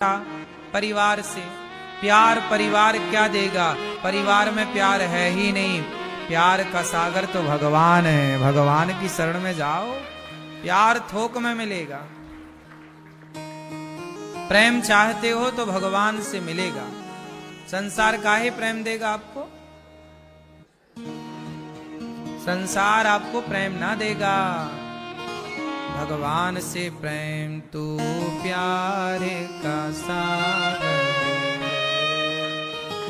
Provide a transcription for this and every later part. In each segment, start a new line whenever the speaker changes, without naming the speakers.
परिवार से। प्यार परिवार क्या देगा, परिवार में प्यार है ही नहीं। प्यार का सागर तो भगवान है, भगवान की शरण में जाओ, प्यार थोक में मिलेगा। प्रेम चाहते हो तो भगवान से मिलेगा। संसार काहे प्रेम देगा आपको? संसार आपको प्रेम ना देगा, भगवान से प्रेम तू प्यारे का सागर।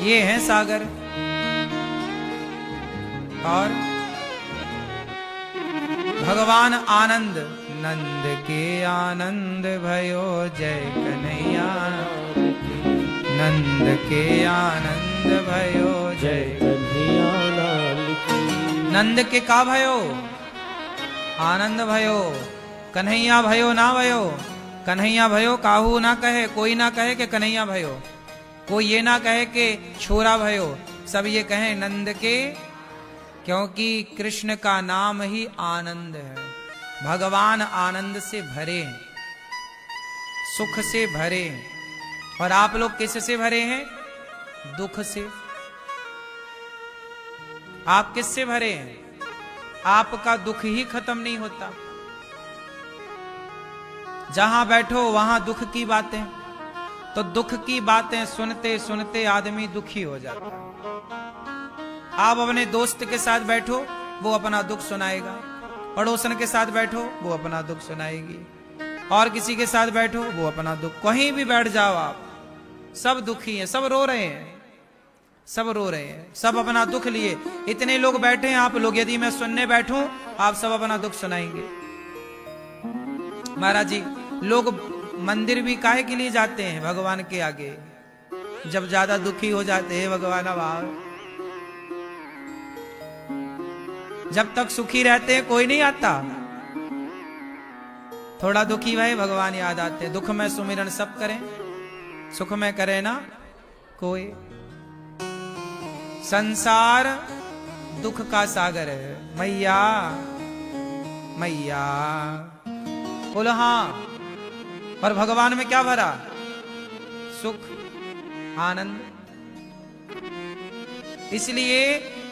ये है सागर। और भगवान आनंद, नंद के आनंद भयो जय कन्हैया, नंद के आनंद भयो जय कन्हैया। नंद के का भयो? आनंद भयो। कन्हैया भयो ना भयो। कन्हैया भयो काहू ना कहे, कोई ना कहे कि कन्हैया भयो, कोई ये ना कहे कि छोरा भयो, सब ये कहे नंद के, क्योंकि कृष्ण का नाम ही आनंद है। भगवान आनंद से भरे हैं, सुख से भरे हैं। और आप लोग किससे भरे हैं? दुख से। आप किससे भरे हैं? आपका दुख ही खत्म नहीं होता। जहां बैठो वहां दुख की बातें, तो दुख की बातें सुनते सुनते आदमी दुखी हो जाता है। आप अपने दोस्त के साथ बैठो, वो अपना दुख सुनाएगा। पड़ोसन के साथ बैठो, वो अपना दुख सुनाएगी। और किसी के साथ बैठो, वो अपना दुख। कहीं भी बैठ जाओ आप, सब दुखी हैं, सब रो रहे हैं, सब रो रहे हैं, सब अपना दुख लिए। इतने लोग बैठे हैं आप लोग, यदि मैं सुनने बैठूं, आप सब अपना दुख सुनाएंगे। महाराज जी, लोग मंदिर भी काहे के लिए जाते हैं? भगवान के आगे। जब ज्यादा दुखी हो जाते हैं, भगवान अब आओ। जब तक सुखी रहते हैं कोई नहीं आता, थोड़ा दुखी भाई भगवान याद आते। दुख में सुमिरन सब करें, सुख में करे ना कोई। संसार दुख का सागर है। मैया मैया बोलो हाँ। और भगवान में क्या भरा? सुख, आनंद। इसलिए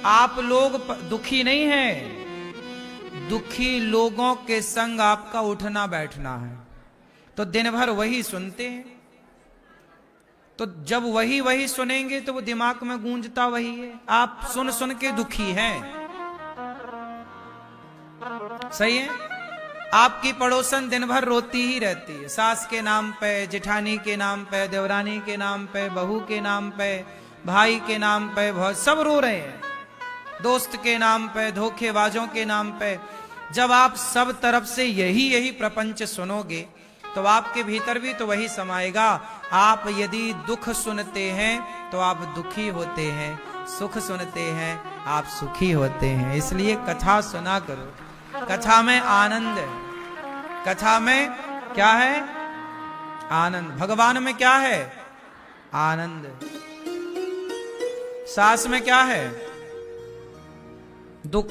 आप लोग दुखी नहीं हैं, दुखी लोगों के संग आपका उठना बैठना है। तो दिन भर वही सुनते हैं, तो जब वही वही सुनेंगे तो वो दिमाग में गूंजता वही है। आप सुन सुन के दुखी हैं, सही है। आपकी पड़ोसन दिन भर रोती ही रहती है, सास के नाम पे, जेठानी के नाम पे, देवरानी के नाम पे, बहू के नाम पे, भाई के नाम पे, बहुत सब रो रहे हैं। दोस्त के नाम पे, धोखेबाजों के नाम पे। जब आप सब तरफ से यही यही प्रपंच सुनोगे तो आपके भीतर भी तो वही समाएगा। आप यदि दुख सुनते हैं तो आप दुखी होते हैं, सुख सुनते हैं आप सुखी होते हैं। इसलिए कथा सुना करो। कथा में आनंद है। कथा में क्या है? आनंद। भगवान में क्या है? आनंद। सास में क्या है? दुख।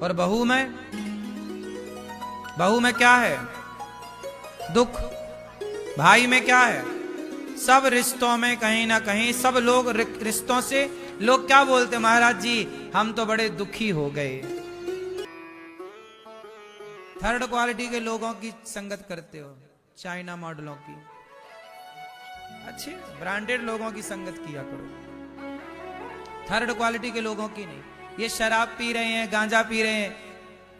और बहू में? बहू में क्या है? दुख। भाई में क्या है? सब रिश्तों में कहीं ना कहीं, सब लोग रिश्तों से लोग क्या बोलते? महाराज जी हम तो बड़े दुखी हो गए। थर्ड क्वालिटी के लोगों की संगत करते हो, चाइना मॉडलों की, अच्छे ब्रांडेड लोगों की संगत किया करो, थर्ड क्वालिटी के लोगों की नहीं। ये शराब पी रहे हैं, गांजा पी रहे हैं,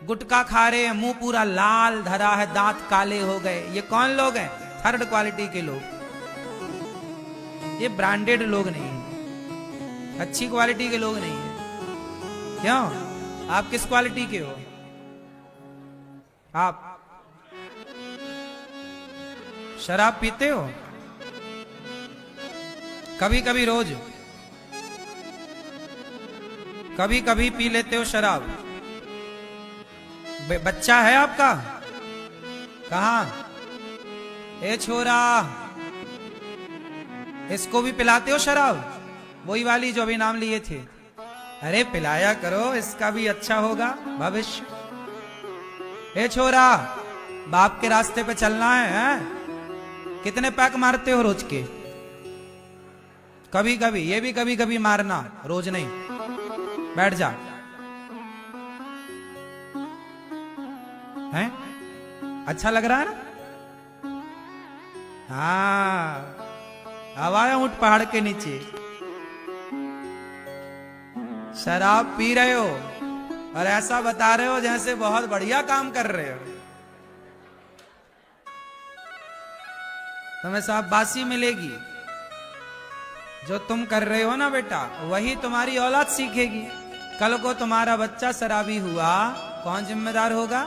गुटखा खा रहे हैं, मुंह पूरा लाल धरा है, दांत काले हो गए, ये कौन लोग हैं? थर्ड क्वालिटी के लोग। ये ब्रांडेड लोग नहीं है, अच्छी क्वालिटी के लोग नहीं है। क्यों? आप किस क्वालिटी के हो? आप शराब पीते हो? कभी कभी, रोज कभी कभी पी लेते हो शराब। बच्चा है आपका? कहां? ए छोरा, इसको भी पिलाते हो शराब? वही वाली जो अभी नाम लिए थे। अरे पिलाया करो, इसका भी अच्छा होगा भविष्य। ए छोरा, बाप के रास्ते पे चलना है? कितने पैक मारते हो रोज के? कभी कभी, ये भी कभी कभी मारना, रोज नहीं। बैठ जा। हैं? अच्छा लग रहा है ना? हाँ, हवाएं ऊंट पहाड़ के नीचे। शराब पी रहे हो और ऐसा बता रहे हो जैसे बहुत बढ़िया काम कर रहे हो। तुम्हें शाबाशी मिलेगी। जो तुम कर रहे हो ना बेटा, वही तुम्हारी औलाद सीखेगी। कल को तुम्हारा बच्चा शराबी हुआ, कौन जिम्मेदार होगा?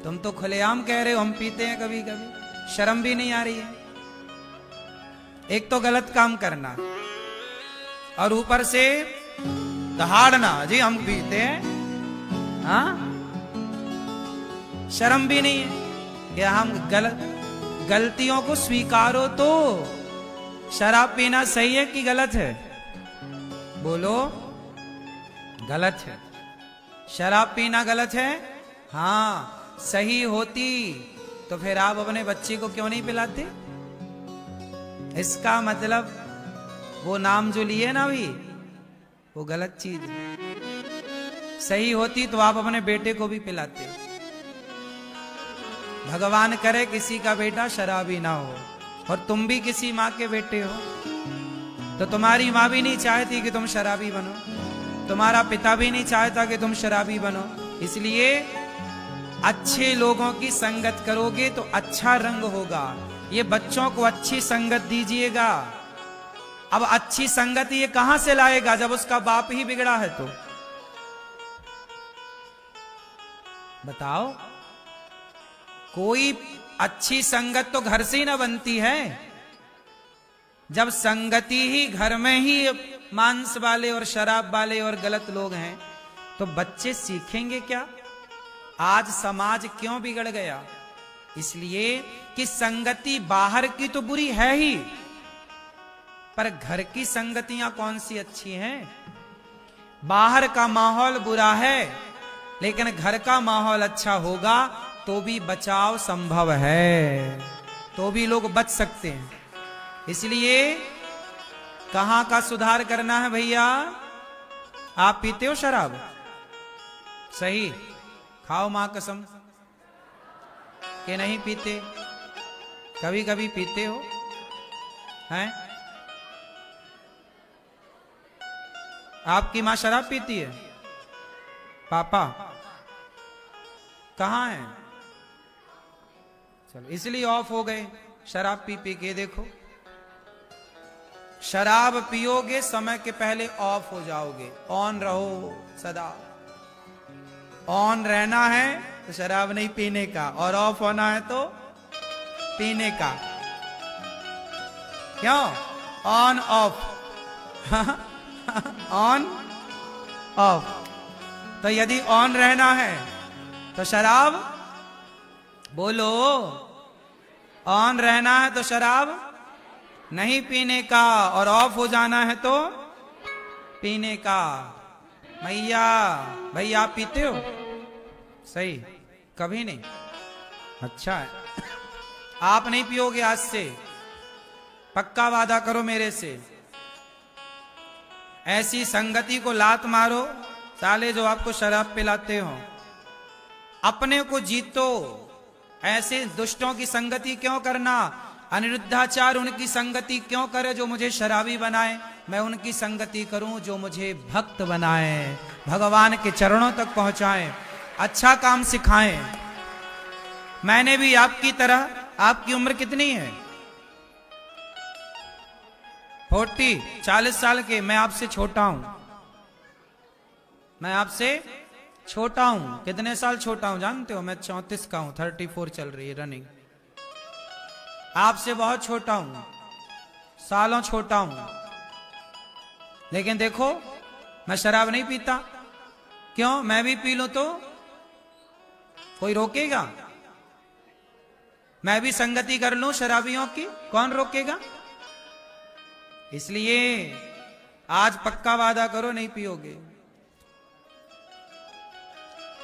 तुम तो खुलेआम कह रहे हो हम पीते हैं कभी कभी, शर्म भी नहीं आ रही है। एक तो गलत काम करना और ऊपर से दहाड़ना, जी हम पीते हैं। हाँ, शर्म भी नहीं है कि हम गलतियों को स्वीकारो। तो शराब पीना सही है कि गलत है? बोलो, गलत है। शराब पीना गलत है? हाँ, सही होती तो फिर आप अपने बच्चे को क्यों नहीं पिलाते? इसका मतलब वो नाम जो लिए ना अभी, वो गलत चीज है। सही होती तो आप अपने बेटे को भी पिलाते। भगवान करे किसी का बेटा शराबी ना हो, और तुम भी किसी माँ के बेटे हो, तो तुम्हारी माँ भी नहीं चाहती कि तुम शराबी बनो, तुम्हारा पिता भी नहीं चाहता कि तुम शराबी बनो। इसलिए अच्छे लोगों की संगत करोगे तो अच्छा रंग होगा। ये बच्चों को अच्छी संगत दीजिएगा। अब अच्छी संगत ये कहां से लाएगा जब उसका बाप ही बिगड़ा है? तो बताओ, कोई अच्छी संगत तो घर से ही ना बनती है। जब संगति ही घर में ही मांस वाले और शराब वाले और गलत लोग हैं, तो बच्चे सीखेंगे क्या? आज समाज क्यों बिगड़ गया? इसलिए कि संगति बाहर की तो बुरी है ही, पर घर की संगतियां कौन सी अच्छी हैं? बाहर का माहौल बुरा है, लेकिन घर का माहौल अच्छा होगा तो भी बचाव संभव है, तो भी लोग बच सकते हैं। इसलिए कहां का सुधार करना है भैया? आप पीते हो शराब? सही, खाओ मां कसम कि नहीं पीते। कभी कभी पीते हो हैं? आपकी मां शराब पीती है? पापा कहां है? चलो, इसलिए ऑफ हो गए शराब पी पी के। देखो, शराब पियोगे समय के पहले ऑफ हो जाओगे। ऑन रहो सदा। ऑन रहना है तो शराब नहीं पीने का, और ऑफ होना है तो पीने का। क्यों? On off on off. तो यदि ऑन रहना है तो शराब, बोलो, ऑन रहना है तो शराब नहीं पीने का, और ऑफ हो जाना है तो पीने का। भैया भैया आप पीते हो? सही, कभी नहीं? अच्छा है, आप नहीं पियोगे आज से, पक्का वादा करो मेरे से। ऐसी संगति को लात मारो साले जो आपको शराब पिलाते हो। अपने को जीतो। ऐसे दुष्टों की संगति क्यों करना? अनिरुद्धाचार्य उनकी संगति क्यों करे जो मुझे शराबी बनाए? मैं उनकी संगति करूं जो मुझे भक्त बनाए, भगवान के चरणों तक पहुंचाएं, अच्छा काम सिखाएं। मैंने भी आपकी तरह, आपकी उम्र कितनी है? 40 साल के। मैं आपसे छोटा हूं, मैं आपसे छोटा हूं। कितने साल छोटा हूं जानते हो? मैं 34 का हूं, 34 चल रही है रनिंग। आपसे बहुत छोटा हूं, सालों छोटा हूं। लेकिन देखो, मैं शराब नहीं पीता। क्यों? मैं भी पी लूं तो कोई रोकेगा? मैं भी संगति कर लूं शराबियों की, कौन रोकेगा? इसलिए आज पक्का वादा करो नहीं पियोगे।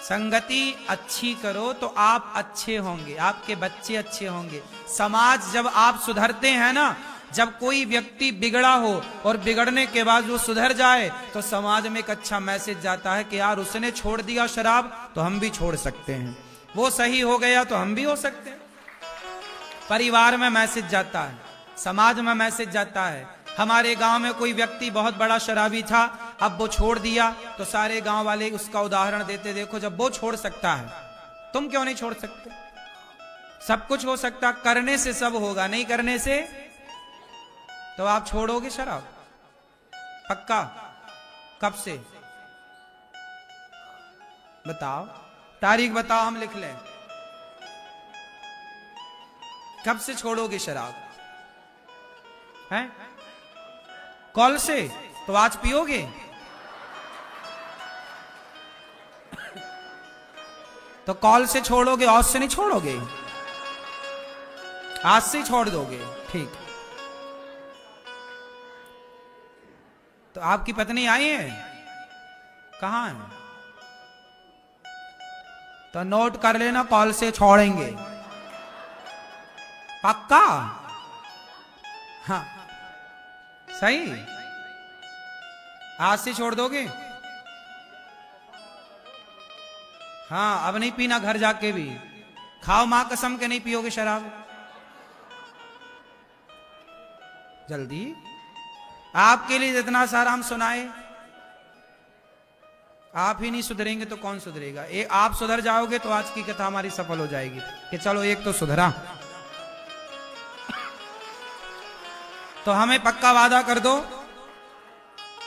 संगति अच्छी करो तो आप अच्छे होंगे, आपके बच्चे अच्छे होंगे। समाज जब आप सुधरते हैं ना, जब कोई व्यक्ति बिगड़ा हो और बिगड़ने के बाद वो सुधर जाए तो समाज में एक अच्छा मैसेज जाता है कि यार उसने छोड़ दिया शराब तो हम भी छोड़ सकते हैं, वो सही हो गया तो हम भी हो सकते हैं। परिवार में मैसेज जाता है, समाज में मैसेज जाता है। हमारे गांव में कोई व्यक्ति बहुत बड़ा शराबी था, अब वो छोड़ दिया तो सारे गांव वाले उसका उदाहरण देते, देखो जब वो छोड़ सकता है तुम क्यों नहीं छोड़ सकते। सब कुछ हो सकता, करने से सब होगा, नहीं करने से तो आप छोड़ोगे शराब पक्का? कब से बताओ, तारीख बताओ, हम लिख लें। कब से छोड़ोगे शराब? हैं? कल से? तो आज पियोगे? तो कल से छोड़ोगे, आज से नहीं छोड़ोगे? आज से ही छोड़ दोगे, ठीक। तो आपकी पत्नी आई है? कहां है? तो नोट कर लेना, कॉल से छोड़ेंगे पक्का? हाँ सही, आज से छोड़ दोगे? हाँ, अब नहीं पीना, घर जाके भी खाओ मां कसम के नहीं पियोगे शराब। जल्दी, आपके लिए जितना सारा हम सुनाए, आप ही नहीं सुधरेंगे तो कौन सुधरेगा। आप सुधर जाओगे तो आज की कथा हमारी सफल हो जाएगी कि चलो एक तो सुधरा। तो हमें पक्का वादा कर दो,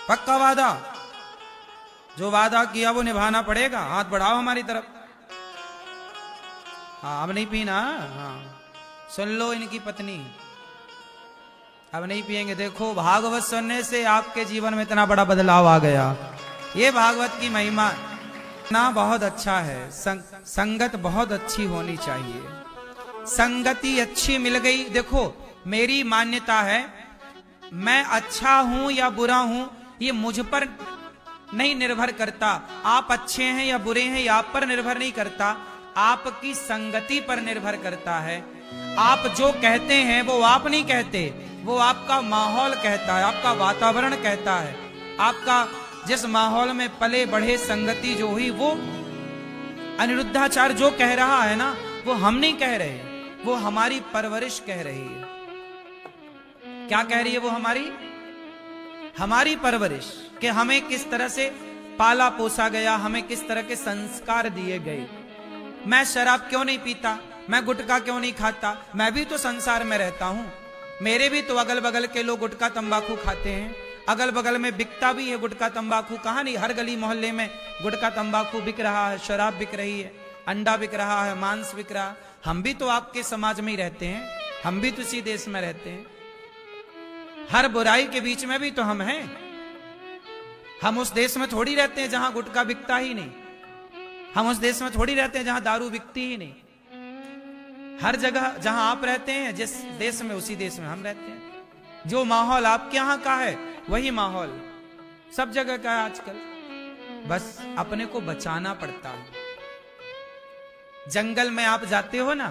पक्का वादा, जो वादा किया वो निभाना पड़ेगा। हाथ बढ़ाओ हमारी तरफ। हाँ, अब नहीं पीना। हाँ सुन लो इनकी पत्नी, अब नहीं पिएंगे। देखो भागवत सुनने से आपके जीवन में इतना बड़ा बदलाव आ गया, ये भागवत की महिमा ना बहुत अच्छा है। संगत बहुत अच्छी होनी चाहिए, संगति अच्छी मिल गई। देखो मेरी मान्यता है, मैं अच्छा हूं या बुरा हूं ये मुझ पर नहीं निर्भर करता। आप अच्छे हैं या बुरे हैं ये आप पर निर्भर नहीं करता, आपकी संगति पर निर्भर करता है। आप जो कहते हैं वो आप नहीं कहते, वो आपका माहौल कहता है, आपका वातावरण कहता है। आपका जिस माहौल में पले बढ़े, संगति जो हुई, वो अनिरुद्धाचार्य जो कह रहा है ना, वो हम नहीं कह रहे, वो हमारी परवरिश कह रही है। क्या कह रही है वो? हमारी परवरिश, कि हमें किस तरह से पाला पोसा गया, हमें किस तरह के संस्कार दिए गए। मैं शराब क्यों नहीं पीता, मैं गुटखा क्यों नहीं खाता, मैं भी तो संसार में रहता हूं। मेरे भी तो अगल बगल के लोग गुटखा तंबाकू खाते हैं, अगल बगल में बिकता भी है गुटखा तंबाकू। कहां नहीं, हर गली मोहल्ले में गुटखा तंबाकू बिक रहा है, शराब बिक रही है, अंडा बिक रहा है, मांस बिक रहा है। हम भी तो आपके समाज में ही रहते हैं, हम भी तो इसी देश में रहते हैं। हर बुराई के बीच में भी तो हम हैं। हम उस देश में थोड़ी रहते हैं जहां गुटखा बिकता ही नहीं, हम उस देश में थोड़ी रहते हैं जहां दारू बिकती ही नहीं। हर जगह जहां आप रहते हैं, जिस देश में, उसी देश में हम रहते हैं। जो माहौल आपके यहां का है वही माहौल सब जगह का है आजकल। बस अपने को बचाना पड़ता है। जंगल में आप जाते हो ना,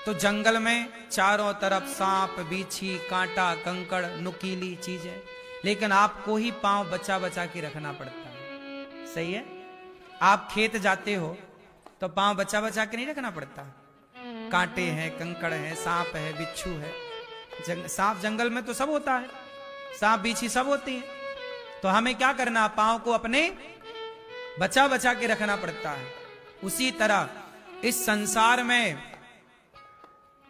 तो जंगल में चारों तरफ सांप, बीछी, कांटा, कंकड़, नुकीली चीजें, लेकिन आपको ही पांव बचा बचा के रखना पड़ता है। सही है? आप खेत जाते हो तो पांव बचा बचा के नहीं रखना पड़ता। कांटे हैं, कंकड़ हैं, सांप है, बिच्छू है। सांप जंगल में तो सब होता है, सांप बीछी सब होती है। तो हमें क्या करना, पांव को अपने बचा बचा के रखना पड़ता है। उसी तरह इस संसार में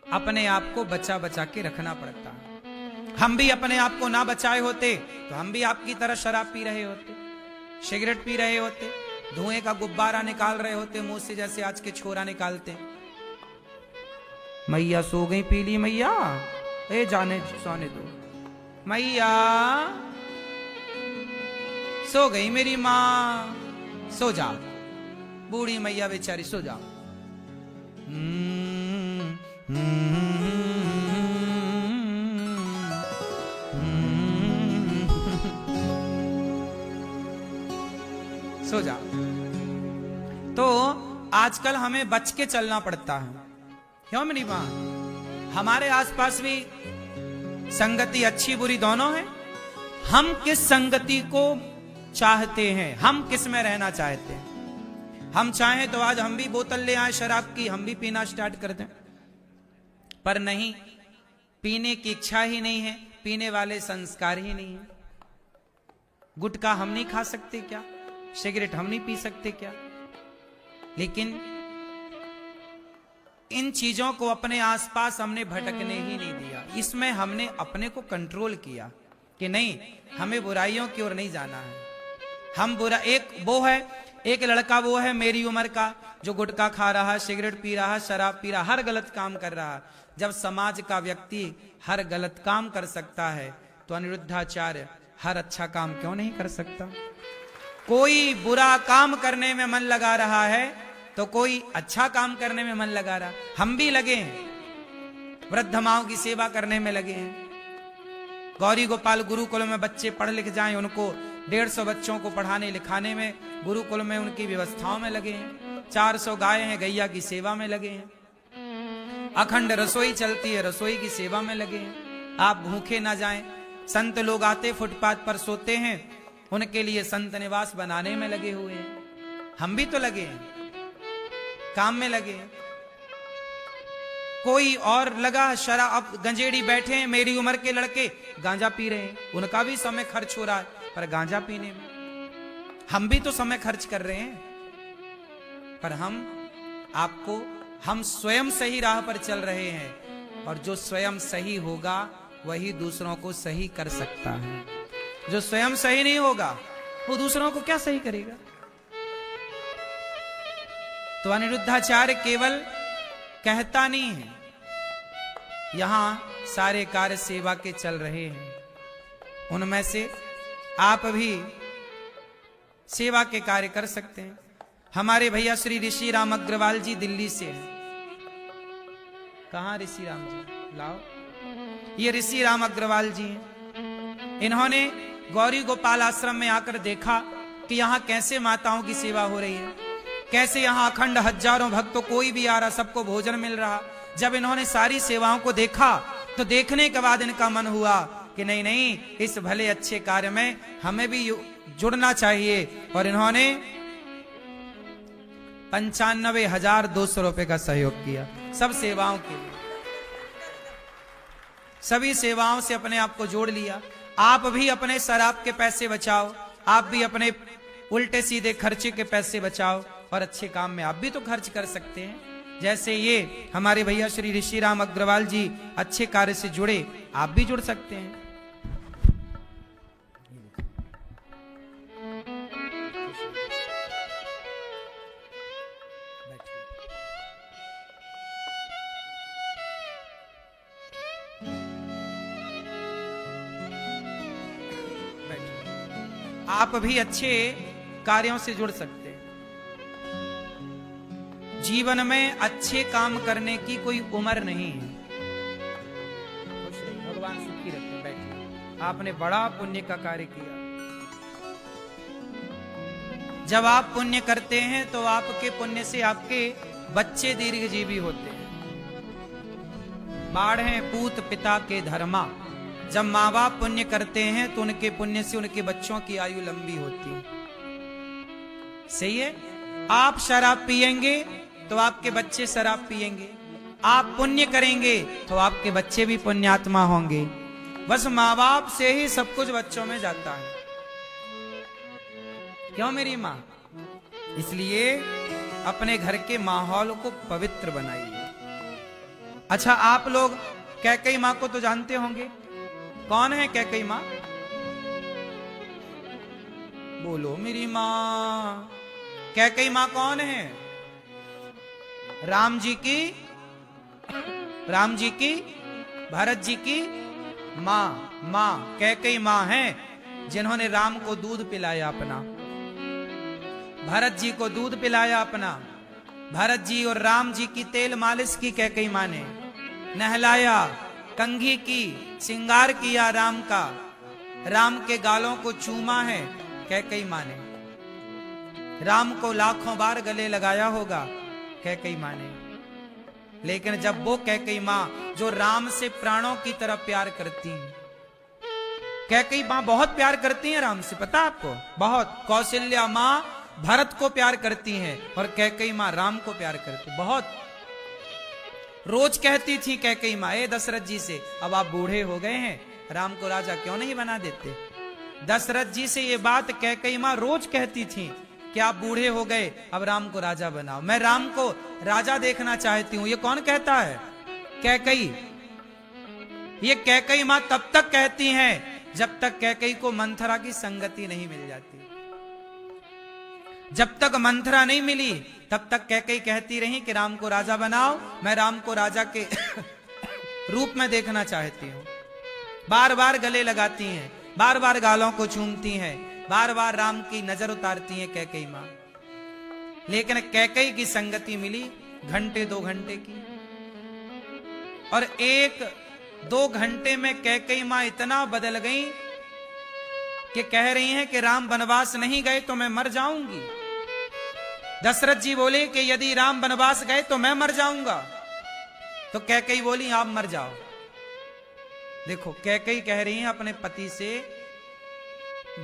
अपने आप को बचा बचा के रखना पड़ता है। हम भी अपने आप को ना बचाए होते तो हम भी आपकी तरह शराब पी रहे होते, सिगरेट पी रहे होते, धुएं का गुब्बारा निकाल रहे होते मुंह से, जैसे आज के छोरा निकालते। मैया सो गई, पी ली मैया, ए जाने सोने दो मैया, सो गई मेरी मां, सो जा बूढ़ी मैया बेचारी, सो जा। सो जा। आजकल हमें बच के चलना पड़ता है, क्यों मेरी मां? हमारे आसपास भी संगति अच्छी बुरी दोनों है। हम किस संगति को चाहते हैं, हम किस में रहना चाहते हैं? हम चाहें तो आज हम भी बोतल ले आए शराब की, हम भी पीना स्टार्ट कर दें, पर नहीं, पीने की इच्छा ही नहीं है, पीने वाले संस्कार ही नहीं है। गुटखा हम नहीं खा सकते क्या? सिगरेट हम नहीं पी सकते क्या? लेकिन इन चीजों को अपने आसपास हमने भटकने ही नहीं दिया। इसमें हमने अपने को कंट्रोल किया कि नहीं, हमें बुराइयों की ओर नहीं जाना है। हम बुरा, एक लड़का वो है मेरी उम्र का जो गुटखा खा रहा है, सिगरेट पी रहा है, शराब पी रहा, हर गलत काम कर रहा है। जब समाज का व्यक्ति हर गलत काम कर सकता है तो अनिरुद्धाचार्य हर अच्छा काम क्यों नहीं कर सकता? कोई बुरा काम करने में मन लगा रहा है तो कोई अच्छा काम करने में मन लगा रहा। हम भी लगे हैं, वृद्ध माओं की सेवा करने में लगे हैं। गौरी गोपाल गुरुकुल में बच्चे पढ़ लिख जाएं, उनको 150 बच्चों को पढ़ाने लिखाने में गुरुकुल में उनकी व्यवस्थाओं में लगे हैं। 400 गाय हैं, गैया की सेवा में लगे हैं। अखंड रसोई चलती है, रसोई की सेवा में लगे हैं। आप भूखे ना जाएं। संत लोग आते फुटपाथ पर सोते हैं, उनके लिए संत निवास बनाने में लगे हुए हैं। हम भी तो लगे हैं, काम में लगे हैं। कोई और लगा शराब, गंजेड़ी बैठे हैं मेरी उम्र के लड़के गांजा पी रहे हैं, उनका भी समय खर्च हो रहा है, पर गांजा पीने में हम भी तो समय खर्च कर रहे हैं। पर हम स्वयं सही राह पर चल रहे हैं, और जो स्वयं सही होगा वही दूसरों को सही कर सकता है। जो स्वयं सही नहीं होगा वो दूसरों को क्या सही करेगा? तो अनिरुद्धाचार्य केवल कहता नहीं है, यहां सारे कार्य सेवा के चल रहे हैं। उनमें से आप भी सेवा के कार्य कर सकते हैं। हमारे भैया श्री ऋषि राम अग्रवाल जी दिल्ली से हैं। कहां ऋषि राम जी? लाओ, ये ऋषि राम अग्रवाल जी हैं। इन्होंने गौरी गोपाल आश्रम में आकर देखा कि यहाँ कैसे माताओं की सेवा हो रही है, कैसे यहाँ अखंड हजारों भक्तों, कोई भी आ रहा, सबको भोजन मिल रहा। जब इन्होंने सारी सेवाओं को देखा तो देखने के बाद इनका मन हुआ कि नहीं नहीं, इस भले अच्छे कार्य में हमें भी जुड़ना चाहिए। और इन्होंने 95,200 रुपए का सहयोग किया सब सेवाओं के लिए। सभी सेवाओं से अपने आप को जोड़ लिया। आप भी अपने शराब के पैसे बचाओ, आप भी अपने उल्टे सीधे खर्चे के पैसे बचाओ, और अच्छे काम में आप भी तो खर्च कर सकते हैं। जैसे ये हमारे भैया श्री ऋषि राम अग्रवाल जी अच्छे कार्य से जुड़े, आप भी जुड़ सकते हैं। आप भी अच्छे कार्यों से जुड़ सकते हैं। जीवन में अच्छे काम करने की कोई उम्र नहीं है। भगवान सुखी रखे, बैठिए। आपने बड़ा पुण्य का कार्य किया। जब आप पुण्य करते हैं तो आपके पुण्य से आपके बच्चे दीर्घजीवी होते हैं। बाढ़ है पूत पिता के धर्मा। जब माँ बाप पुण्य करते हैं तो उनके पुण्य से उनके बच्चों की आयु लंबी होती है। सही है? आप शराब पिएंगे तो आपके बच्चे शराब पिएंगे। आप पुण्य करेंगे तो आपके बच्चे भी पुण्यात्मा होंगे। बस माँ बाप से ही सब कुछ बच्चों में जाता है। क्यों मेरी माँ? इसलिए अपने घर के माहौल को पवित्र बनाइए। अच्छा, आप लोग कैकई माँ को तो जानते होंगे। कौन है कैकई माँ? बोलो मेरी माँ। कैकई माँ कौन है? राम जी की भरत जी की माँ कैकई माँ है, जिन्होंने राम को दूध पिलाया अपना, भरत जी को दूध पिलाया अपना। भरत जी और राम जी की तेल मालिश की कैकई माँ ने, नहलाया, कंघी की, श्रृंगार किया राम का, राम के गालों को चूमा है कैकई माँ ने। राम को लाखों बार गले लगाया होगा, कैकई माँ ने। लेकिन जब वो कैकई माँ जो राम से प्राणों की तरह प्यार करती हैं, कैकई माँ बहुत प्यार करती हैं राम से, पता आपको, बहुत। कौशल्या माँ भरत को प्यार करती हैं और कैकई माँ राम को प्यार करती, बहुत। रोज कहती थी कैकई माँ ए दशरथ जी से, अब आप बूढ़े हो गए हैं, राम को राजा क्यों नहीं बना देते। दशरथ जी से ये बात कैकई माँ रोज कहती थी कि आप बूढ़े हो गए, अब राम को राजा बनाओ, मैं राम को राजा देखना चाहती हूं। ये कौन कहता है? कैकई। ये कैकई माँ तब तक कहती हैं जब तक कैकई को मंथरा की संगति नहीं मिल जाती। जब तक मंथरा नहीं मिली तब तक कैकई कहती रही कि राम को राजा बनाओ, मैं राम को राजा के रूप में देखना चाहती हूं। बार बार गले लगाती हैं, बार बार गालों को चूमती हैं, बार बार राम की नजर उतारती हैं कैकई माँ। लेकिन कैकई की संगति मिली घंटे 2 घंटे की, और 1-2 घंटे में कैकई माँ इतना बदल गई कि कह रही हैं कि राम वनवास नहीं गए तो मैं मर जाऊंगी। दशरथ जी बोले कि यदि राम वनवास गए तो मैं मर जाऊंगा। तो कैकई बोली आप मर जाओ। देखो कैकई कह रही हैं अपने पति से,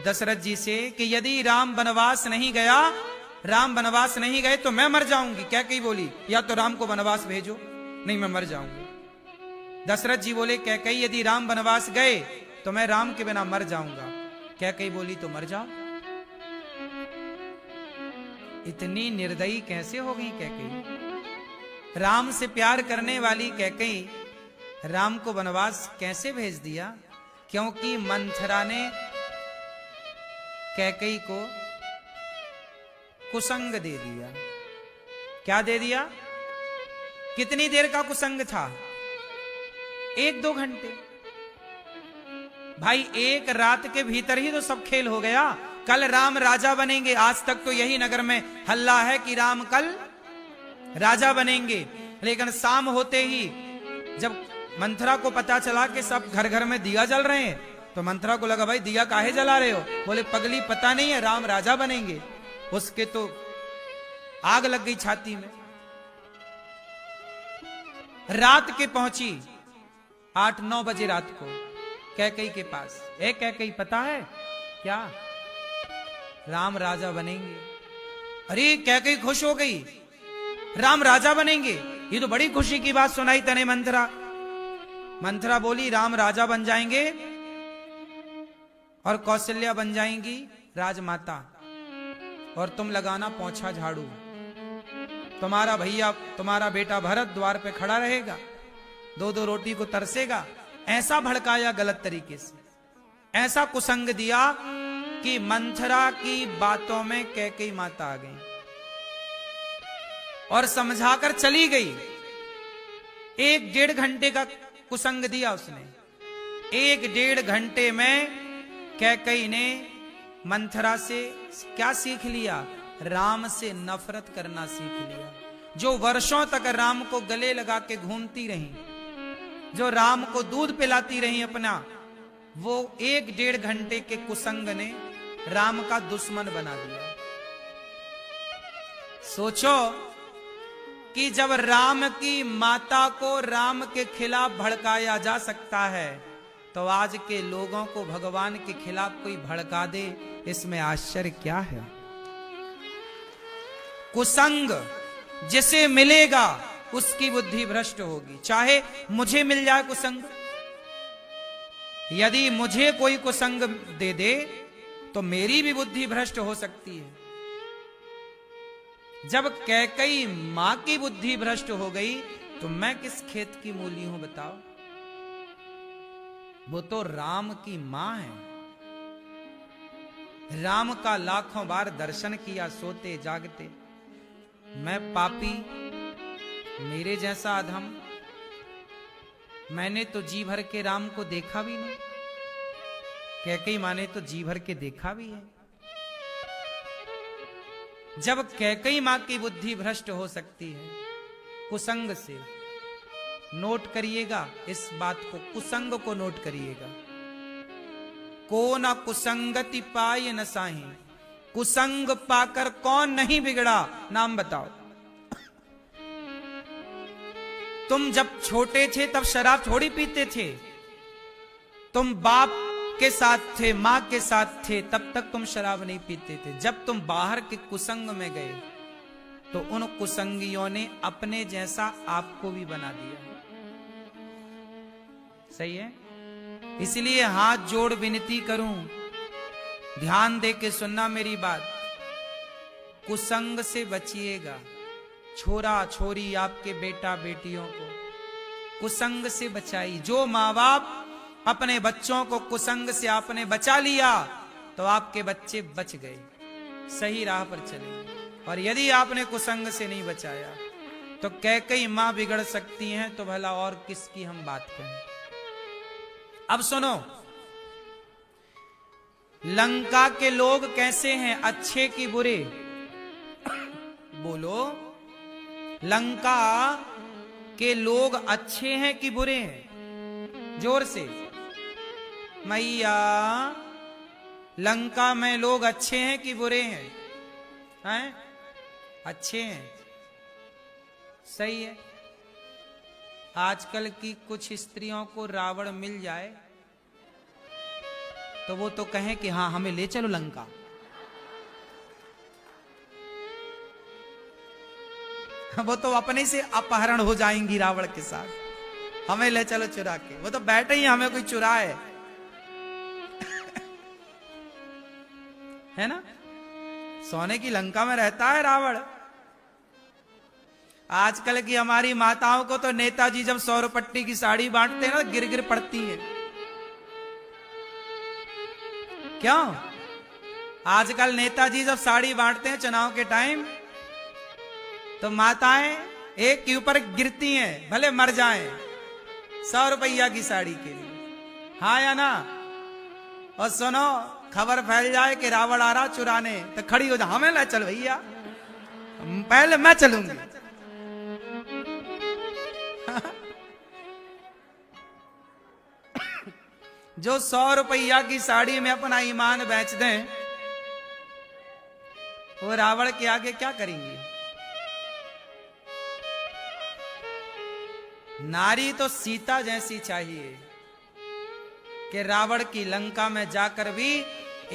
दशरथ जी से, कि यदि राम वनवास नहीं गया, राम वनवास नहीं गए तो मैं मर जाऊंगी। कैकई बोली या तो राम को वनवास भेजो, नहीं मैं मर जाऊंगी। दशरथ जी बोले कैकई यदि राम वनवास गए तो मैं राम के बिना मर जाऊंगा। कैकई बोली तो मर जाओ। इतनी निर्दयी कैसे हो गई कैकई? राम से प्यार करने वाली कैकई राम को वनवास कैसे भेज दिया? क्योंकि मंथरा ने कैकई को कुसंग दे दिया। क्या दे दिया? कितनी देर का कुसंग था? 1-2 घंटे। भाई एक रात के भीतर ही तो सब खेल हो गया। कल राम राजा बनेंगे, आज तक तो यही नगर में हल्ला है कि राम कल राजा बनेंगे। लेकिन शाम होते ही जब मंथरा को पता चला कि सब घर घर में दिया जल रहे हैं, तो मंथरा को लगा भाई दिया काहे जला रहे हो? बोले पगली पता नहीं है राम राजा बनेंगे। उसके तो आग लग गई छाती में। रात के पहुंची 8-9 बजे रात को कैकई के पास। कैकई पता है क्या? राम राजा बनेंगे। अरे कैकई खुश हो गई, राम राजा बनेंगे, ये तो बड़ी खुशी की बात सुनाई तने मंथरा। मंथरा बोली राम राजा बन जाएंगे और कौशल्या बन जाएंगी राजमाता, और तुम लगाना पोंछा झाड़ू। तुम्हारा भैया, तुम्हारा बेटा भरत द्वार पे खड़ा रहेगा, 2-2 रोटी को तरसेगा। ऐसा भड़काया गलत तरीके से, ऐसा कुसंग दिया कि मंथरा की बातों में कैकई माता आ गई और समझाकर चली गई। 1-1.5 घंटे का कुसंग दिया उसने। 1-1.5 घंटे में कैकई ने मंथरा से क्या सीख लिया? राम से नफरत करना सीख लिया। जो वर्षों तक राम को गले लगा के घूमती रही, जो राम को दूध पिलाती रही अपना, वो 1-1.5 घंटे के कुसंग ने राम का दुश्मन बना दिया। सोचो कि जब राम की माता को राम के खिलाफ भड़काया जा सकता है, तो आज के लोगों को भगवान के खिलाफ कोई भड़का दे, इसमें आश्चर्य क्या है? कुसंग जिसे मिलेगा उसकी बुद्धि भ्रष्ट होगी। चाहे मुझे मिल जाए कुसंग, यदि मुझे कोई कुसंग दे दे तो मेरी भी बुद्धि भ्रष्ट हो सकती है। जब कैकई मां की बुद्धि भ्रष्ट हो गई तो मैं किस खेत की मूली हूं बताओ? वो तो राम की मां है। राम का लाखों बार दर्शन किया सोते जागते। मैं पापी, मेरे जैसा अधम, मैंने तो जी भर के राम को देखा भी नहीं। कैकई मां ने तो जी भर के देखा भी है। जब कैकई मां की बुद्धि भ्रष्ट हो सकती है कुसंग से, नोट करिएगा इस बात को, कुसंग को नोट करिएगा। को न कुसंगति पाए न साही, कुसंग पाकर कौन नहीं बिगड़ा? नाम बताओ। तुम जब छोटे थे तब शराब थोड़ी पीते थे। तुम बाप के साथ थे, मां के साथ थे, तब तक तुम शराब नहीं पीते थे। जब तुम बाहर के कुसंग में गए तो उन कुसंगियों ने अपने जैसा आपको भी बना दिया। सही है? इसलिए हाथ जोड़ विनती करूं, ध्यान दे के सुनना मेरी बात। कुसंग से बचिएगा। छोरा छोरी आपके बेटा बेटियों को कुसंग से बचाई। जो माँ बाप अपने बच्चों को कुसंग से आपने बचा लिया तो आपके बच्चे बच गए, सही राह पर चले। और यदि आपने कुसंग से नहीं बचाया तो कई मां बिगड़ सकती हैं, तो भला और किसकी हम बात करें। अब सुनो, लंका के लोग कैसे हैं, अच्छे कि बुरे? बोलो, लंका के लोग अच्छे हैं कि बुरे हैं? जोर से। मैया, लंका में लोग अच्छे हैं कि बुरे हैं? हैं? अच्छे हैं। सही है। आजकल की कुछ स्त्रियों को रावण मिल जाए तो वो तो कहें कि हाँ हमें ले चलो लंका। वो तो अपने से अपहरण हो जाएंगी रावण के साथ, हमें ले चलो चुरा के। वो तो बैठे ही हमें कोई चुराए, है ना? सोने की लंका में रहता है रावण। आजकल की हमारी माताओं को तो नेताजी जब 100 रुपट्टी की साड़ी बांटते हैं ना, गिर गिर पड़ती है। क्यों? आजकल नेताजी जब साड़ी बांटते हैं चुनाव के टाइम, तो माताएं एक के ऊपर गिरती हैं, भले मर जाएं, 100 रुपया की साड़ी के लिए। हाँ या ना? और सुनो, खबर फैल जाए कि रावण आ रहा चुराने, तो खड़ी हो जा, हमें ले चल भैया, पहले मैं चलूंगी। जो 100 रुपया की साड़ी में अपना ईमान बेच दें, वो रावण के आगे क्या करेंगी? नारी तो सीता जैसी चाहिए कि रावण की लंका में जाकर भी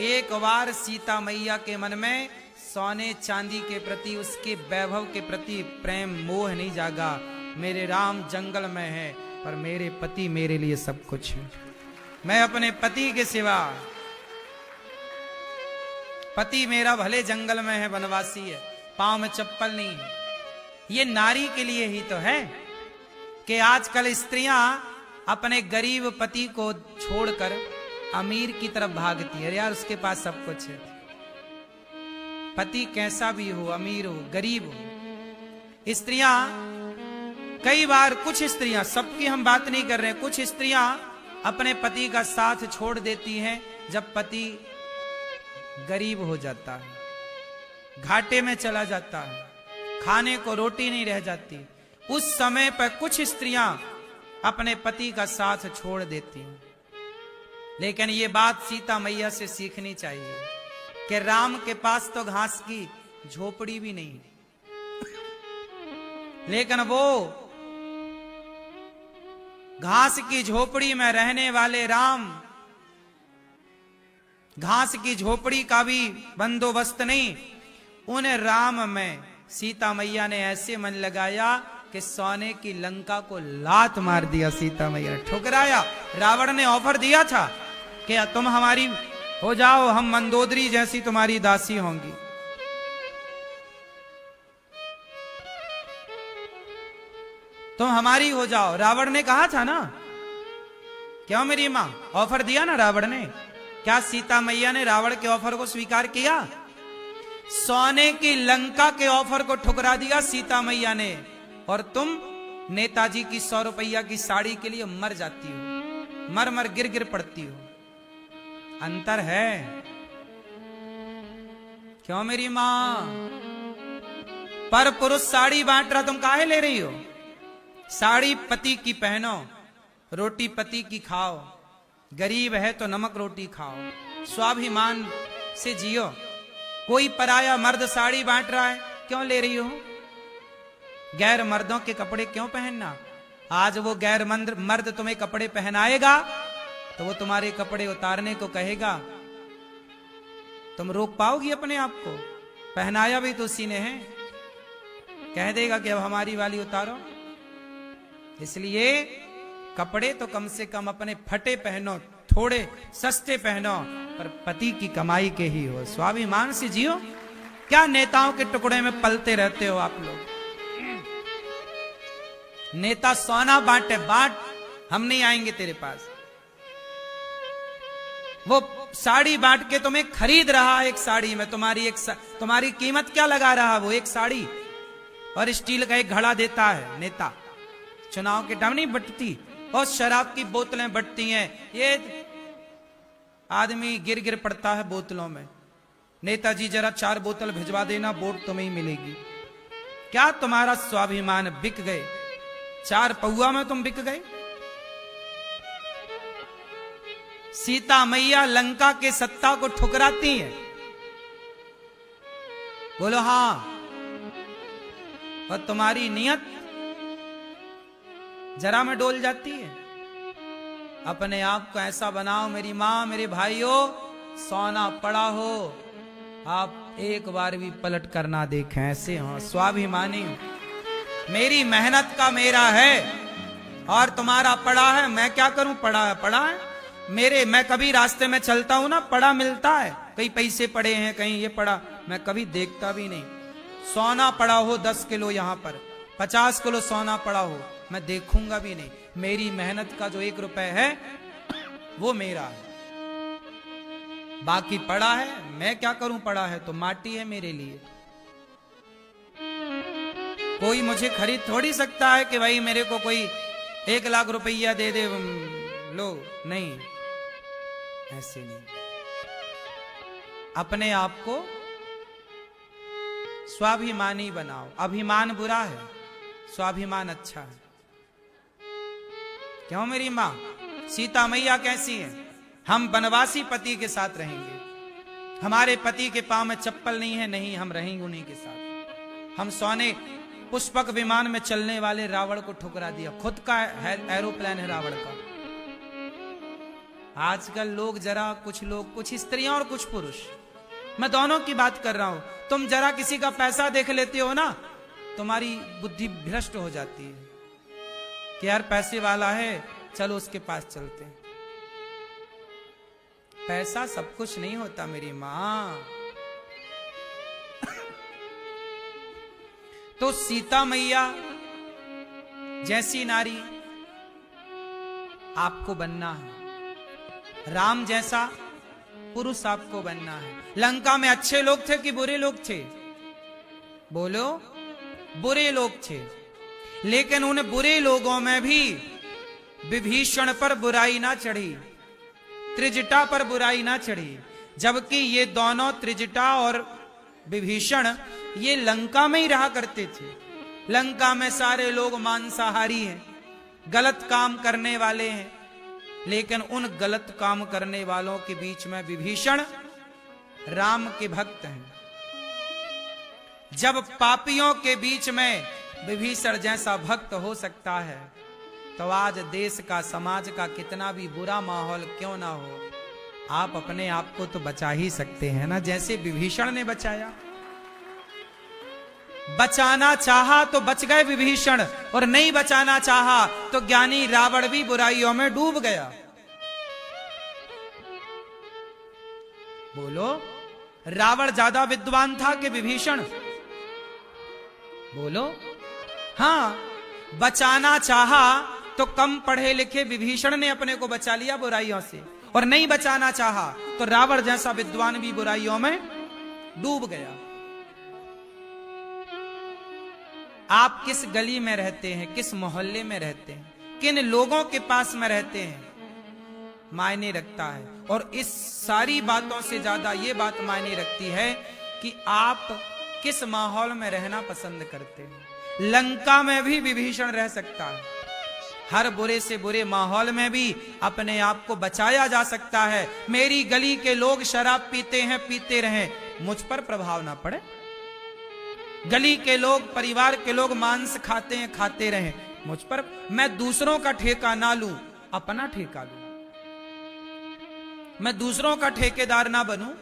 एक बार सीता मैया के मन में सोने चांदी के प्रति, उसके वैभव के प्रति प्रेम मोह नहीं जागा। मेरे राम जंगल में है पर मेरे पति मेरे लिए सब कुछ है। मैं अपने पति के सिवा, पति मेरा भले जंगल में है, वनवासी है, पांव में चप्पल नहीं है। ये नारी के लिए ही तो है कि आजकल स्त्रियां अपने गरीब पति को छोड़कर अमीर की तरफ भागती है। यार उसके पास सब कुछ है, पति कैसा भी हो, अमीर हो गरीब हो। स्त्रियां कई बार, कुछ स्त्रियां, सबकी हम बात नहीं कर रहे हैं, कुछ स्त्रियां अपने पति का साथ छोड़ देती हैं जब पति गरीब हो जाता है, घाटे में चला जाता है, खाने को रोटी नहीं रह जाती। उस समय पर कुछ स्त्रियां अपने पति का साथ छोड़ देती हैं। लेकिन ये बात सीता मैया से सीखनी चाहिए कि राम के पास तो घास की झोपड़ी भी नहीं, लेकिन वो घास की झोपड़ी में रहने वाले राम, घास की झोपड़ी का भी बंदोबस्त नहीं, उन राम में सीता मैया ने ऐसे मन लगाया कि सोने की लंका को लात मार दिया। सीता मैया ने ठुकराया। रावण ने ऑफर दिया था कि तुम हमारी हो जाओ, हम मंदोदरी जैसी तुम्हारी दासी होंगी। तुम हमारी हो जाओ। रावण ने कहा था ना, क्यों मेरी मां? ऑफर दिया ना रावण ने। क्या सीता मैया ने रावण के ऑफर को स्वीकार किया? सोने की लंका के ऑफर को ठुकरा दिया सीता मैया ने, और तुम नेताजी की 100 रुपया की साड़ी के लिए मर जाती हो, मर मर गिर गिर पड़ती हो। अंतर है। क्यों मेरी मां? पर पुरुष साड़ी बांट रहा, तुम काहे ले रही हो? साड़ी पति की पहनो, रोटी पति की खाओ, गरीब है तो नमक रोटी खाओ, स्वाभिमान से जियो। कोई पराया मर्द साड़ी बांट रहा है, क्यों ले रही हो? गैर मर्दों के कपड़े क्यों पहनना? आज वो गैर मर्द तुम्हें कपड़े पहनाएगा तो वो तुम्हारे कपड़े उतारने को कहेगा, तुम रोक पाओगी अपने आप को? पहनाया भी तो उसी ने है। कह देगा कि अब हमारी वाली उतारो। इसलिए कपड़े तो कम से कम अपने फटे पहनो, थोड़े सस्ते पहनो, पर पति की कमाई के ही हो। स्वाभिमान से जियो। क्या नेताओं के टुकड़े में पलते रहते हो आप लोग? नेता सोना बांटे, बांट, हम नहीं आएंगे तेरे पास। वो साड़ी बांट के तुम्हें खरीद रहा, एक साड़ी में तुम्हारी कीमत क्या लगा रहा? वो एक साड़ी और स्टील का एक घड़ा देता है नेता। चुनाव के टाइम नहीं बटती, और शराब की बोतलें बटती हैं। ये आदमी गिर गिर पड़ता है बोतलों में। नेताजी जरा 4 बोतल भिजवा देना, वोट तुम्हें ही मिलेगी। क्या तुम्हारा स्वाभिमान बिक गए? 4 पौआ में तुम बिक गए। सीता मैया लंका के सत्ता को ठुकराती है, बोलो हां, और तुम्हारी नियत जरा में डोल जाती है। अपने आप को ऐसा बनाओ, मेरी मां, मेरे भाइयों, सोना पड़ा हो, आप एक बार भी पलट कर ना देखें, ऐसे हो स्वाभिमानी। मेरी मेहनत का मेरा है और तुम्हारा पड़ा है, मैं क्या करूं? पड़ा है, पड़ा है मेरे। मैं कभी रास्ते में चलता हूं ना, पड़ा मिलता है, कहीं पैसे पड़े हैं, कहीं ये पड़ा, मैं कभी देखता भी नहीं। सोना पड़ा हो 10 किलो, यहां पर 50 किलो सोना पड़ा हो, मैं देखूंगा भी नहीं। मेरी मेहनत का जो 1 रुपए है वो मेरा है, बाकी पड़ा है, मैं क्या करूं? पड़ा है तो माटी है मेरे लिए। कोई मुझे खरीद थोड़ी सकता है कि भाई मेरे को कोई 1 लाख रुपया दे दे, लो, नहीं, ऐसे नहीं। अपने आप को स्वाभिमानी बनाओ। अभिमान बुरा है, स्वाभिमान अच्छा है। क्यों मेरी मां? सीता मैया कैसी है? हम वनवासी पति के साथ रहेंगे, हमारे पति के पांव में चप्पल नहीं है, नहीं, हम रहेंगे उन्हीं के साथ। हम सोने पुष्पक विमान में चलने वाले रावण को ठुकरा दिया, खुद का एरोप्लेन है रावण का। आजकल लोग जरा, कुछ लोग, कुछ स्त्रियां और कुछ पुरुष, मैं दोनों की बात कर रहा हूं, तुम जरा किसी का पैसा देख लेते हो ना, तुम्हारी बुद्धि भ्रष्ट हो जाती है कि यार पैसे वाला है, चलो उसके पास चलते हैं। पैसा सब कुछ नहीं होता मेरी मां। तो सीता मैया जैसी नारी आपको बनना है, राम जैसा पुरुष आपको बनना है। लंका में अच्छे लोग थे कि बुरे लोग थे? बोलो, बुरे लोग थे, लेकिन उन बुरे लोगों में भी विभीषण पर बुराई ना चढ़ी, त्रिजटा पर बुराई ना चढ़ी। जबकि ये दोनों, त्रिजटा और विभीषण, ये लंका में ही रहा करते थे। लंका में सारे लोग मांसाहारी हैं, गलत काम करने वाले हैं, लेकिन उन गलत काम करने वालों के बीच में विभीषण राम के भक्त हैं। जब पापियों के बीच में विभीषण जैसा भक्त हो सकता है, तो आज देश का, समाज का कितना भी बुरा माहौल क्यों ना हो, आप अपने आप को तो बचा ही सकते हैं ना, जैसे विभीषण ने बचाया। बचाना चाहा तो बच गए विभीषण, और नहीं बचाना चाहा तो ज्ञानी रावण भी बुराइयों में डूब गया। बोलो, रावण ज्यादा विद्वान था कि विभीषण? बोलो, हां, बचाना चाहा तो कम पढ़े लिखे विभीषण ने अपने को बचा लिया बुराइयों से, और नहीं बचाना चाहा तो रावण जैसा विद्वान भी बुराइयों में डूब गया। आप किस गली में रहते हैं, किस मोहल्ले में रहते हैं, किन लोगों के पास में रहते हैं, मायने रखता है। और इस सारी बातों से ज्यादा ये बात मायने रखती है कि आप किस माहौल में रहना पसंद करते हैं। लंका में भी विभीषण रह सकता है, हर बुरे से बुरे माहौल में भी अपने आप को बचाया जा सकता है। मेरी गली के लोग शराब पीते हैं, पीते रहें, मुझ पर प्रभाव ना पड़े। गली के लोग, परिवार के लोग मांस खाते हैं, खाते रहें, मुझ पर, मैं दूसरों का ठेका ना लूं, अपना ठेका लूं। मैं दूसरों का ठेकेदार ना बनूं,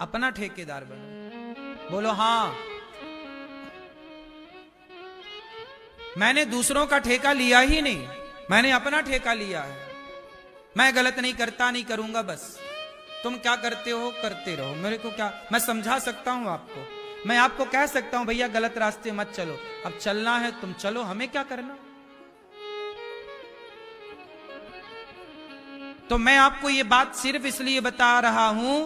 अपना ठेकेदार बनूं। बोलो हां। मैंने दूसरों का ठेका लिया ही नहीं, मैंने अपना ठेका लिया है। मैं गलत नहीं करता, नहीं करूंगा, बस तुम क्या करते हो करते रहो, मेरे को क्या। मैं समझा सकता हूं आपको, मैं आपको कह सकता हूं भैया गलत रास्ते मत चलो, अब चलना है तुम चलो, हमें क्या करना। तो मैं आपको ये बात सिर्फ इसलिए बता रहा हूं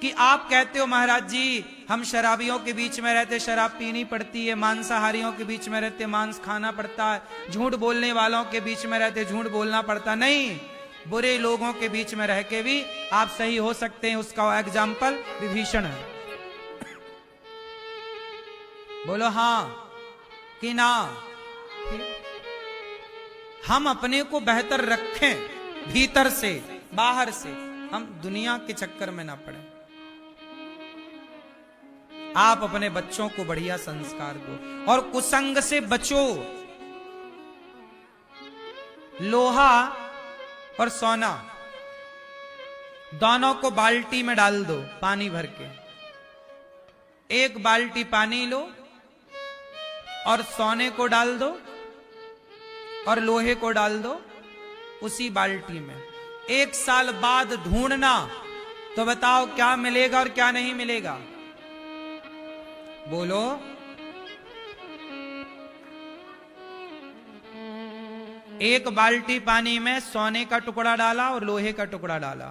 कि आप कहते हो महाराज जी हम शराबियों के बीच में रहते शराब पीनी पड़ती है, मांसाहारियों के बीच में रहते मांस खाना पड़ता है, झूठ बोलने वालों के बीच में रहते झूठ बोलना पड़ता। नहीं, बुरे लोगों के बीच में रह के भी आप सही हो सकते हैं। उसका एग्जाम्पल विभीषण है। बोलो हां कि ना। हम अपने को बेहतर रखें, भीतर से बाहर से, हम दुनिया के चक्कर में ना पड़े। आप अपने बच्चों को बढ़िया संस्कार दो और कुसंग से बचो। लोहा और सोना दोनों को बाल्टी में डाल दो पानी भर के। एक बाल्टी पानी लो और सोने को डाल दो और लोहे को डाल दो उसी बाल्टी में। 1 साल बाद ढूंढना तो बताओ क्या मिलेगा और क्या नहीं मिलेगा। बोलो। एक बाल्टी पानी में सोने का टुकड़ा डाला और लोहे का टुकड़ा डाला।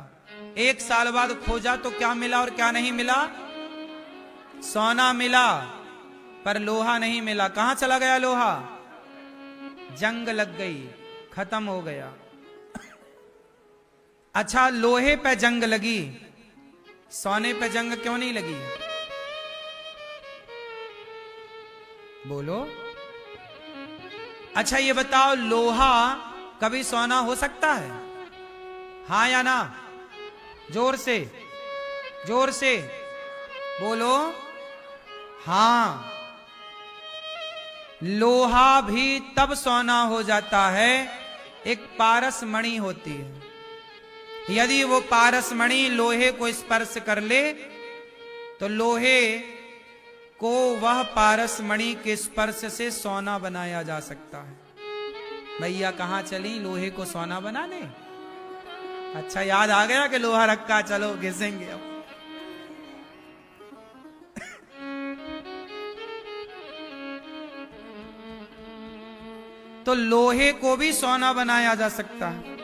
1 साल बाद खोजा तो क्या मिला और क्या नहीं मिला। सोना मिला पर लोहा नहीं मिला। कहां चला गया लोहा। जंग लग गई, खत्म हो गया। अच्छा, लोहे पे जंग लगी, सोने पे जंग क्यों नहीं लगी। बोलो। अच्छा ये बताओ, लोहा कभी सोना हो सकता है। हां या ना। जोर से, जोर से बोलो। हां, लोहा भी तब सोना हो जाता है एक पारस मणि होती है। यदि वो पारस मणि लोहे को स्पर्श कर ले तो लोहे को वह पारस मणि के स्पर्श से सोना बनाया जा सकता है। भैया कहां चली लोहे को सोना बनाने। अच्छा याद आ गया कि लोहा रखा, चलो घिसेंगे अब। तो लोहे को भी सोना बनाया जा सकता है।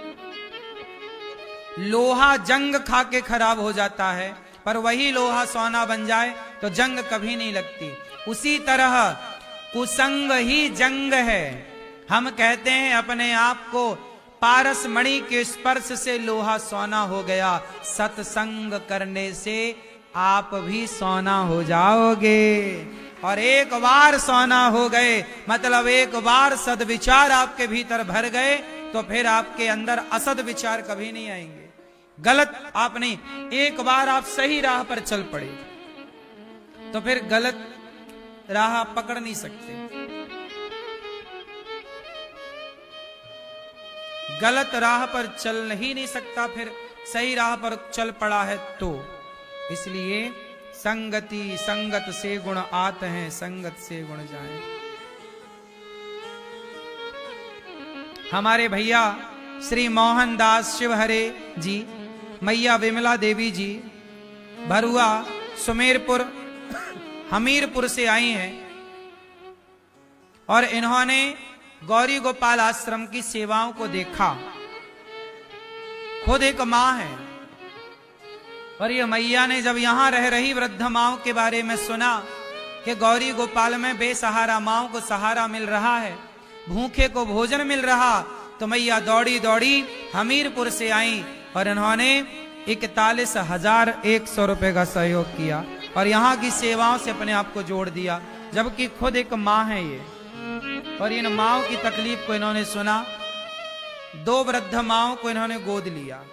लोहा जंग खा के खराब हो जाता है, पर वही लोहा सोना बन जाए तो जंग कभी नहीं लगती। उसी तरह कुसंग ही जंग है। हम कहते हैं अपने आप को पारस मणि के स्पर्श से लोहा सोना हो गया। सत्संग करने से आप भी सोना हो जाओगे। और एक बार सोना हो गए मतलब एक बार सद्विचार आपके भीतर भर गए तो फिर आपके अंदर असद विचार कभी नहीं आएंगे। गलत आप नहीं, एक बार आप सही राह पर चल पड़े तो फिर गलत राह आप पकड़ नहीं सकते। गलत राह पर चल ही नहीं सकता, फिर सही राह पर चल पड़ा है तो। इसलिए संगति संगत से गुण आते हैं, संगत से गुण जाए। हमारे भैया श्री मोहनदास शिवहरे जी, मैया विमला देवी जी भरुआ सुमेरपुर हमीरपुर से आई हैं और इन्होंने गौरी गोपाल आश्रम की सेवाओं को देखा। खुद एक मां है और ये मैया ने जब यहां रह रही वृद्ध माओं के बारे में सुना कि गौरी गोपाल में बेसहारा माओं को सहारा मिल रहा है, भूखे को भोजन मिल रहा, तो मैया दौड़ी दौड़ी हमीरपुर से आई और इन्होंने 41,100 रुपए का सहयोग किया और यहाँ की सेवाओं से अपने आप को जोड़ दिया। जबकि खुद एक माँ है ये, और इन माओं की तकलीफ को इन्होंने सुना। 2 वृद्ध माओं को इन्होंने गोद लिया।